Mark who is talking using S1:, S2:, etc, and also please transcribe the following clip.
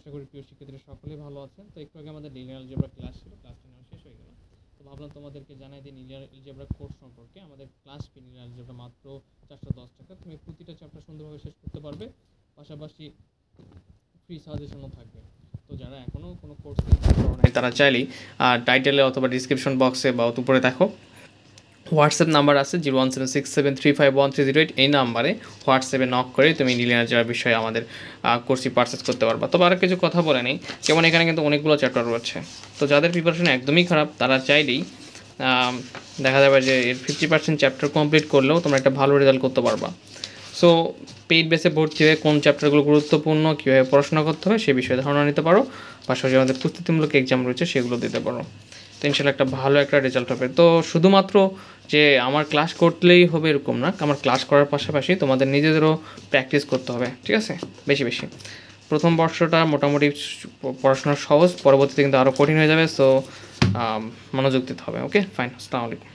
S1: আশা করি প্রিয় শিক্ষার্থীরা সকলেই ভালো আছেন। তো একটু আগে আমাদের লিনিয়ার অ্যালজেব্রা ক্লাস ছিল, ক্লাসটা নেওয়া শেষ হয়ে গেল। তো ভাবলাম তোমাদেরকে জানাই দিই লিনিয়ার অ্যালজেব্রা কোর্স সম্পর্কে। আমাদের ক্লাস ফি লিনিয়ার অ্যালজেব্রা মাত্র 410 টাকা। তুমি প্রতিটা চ্যাপ্টার সুন্দরভাবে শেষ করতে পারবে, পাশাপাশি ফ্রি সাজেশনও থাকবে। তো যারা এখনও কোনো কোর্স তারা চাইলেই টাইটেলে অথবা ডিসক্রিপশন বক্সে বা উপরে দেখো হোয়াটসঅ্যাপ নাম্বার আছে 01767351308। এই নাম্বারে হোয়াটসঅ্যাপে নক করে তুমি লিনিয়ার অ্যালজেব্রার বিষয়ে আমাদের কোর্সটি পারচেস করতে পারবা। তবে আর কিছু কথা বলে নেই, যেমন এখানে কিন্তু অনেকগুলো চ্যাপ্টার রয়েছে। তো যাদের প্রিপারেশন একদমই খারাপ তারা চাইলেই দেখা যাবে যে এর 50% চ্যাপ্টার কমপ্লিট করলেও তোমরা একটা ভালো রেজাল্ট করতে পারবা। সো পেইড বেসে ভর্তি হয়ে কোন চ্যাপ্টারগুলো গুরুত্বপূর্ণ, কীভাবে পড়াশোনা করতে হবে সে বিষয়ে ধারণা নিতে পারো। পাশাপাশি আমাদের প্রস্তুতিমূলক এক্সাম রয়েছে সেগুলো দিতে পারো। তো ইনশাল্লাহ একটা ভালো একটা রেজাল্ট হবে। তো শুধুমাত্র যে আমার ক্লাস করলেই হবে এরকম না, আমার ক্লাস করার পাশাপাশি তোমাদের নিজেদেরও প্র্যাকটিস করতে হবে, ঠিক আছে? বেশি বেশি। প্রথম বর্ষটা মোটামুটি পড়াশোনা সহজ, পরবর্তীতে কিন্তু আরও কঠিন হয়ে যাবে। সো মনোযোগ দিতে হবে। ওকে, ফাইন। আসসালামু আলাইকুম।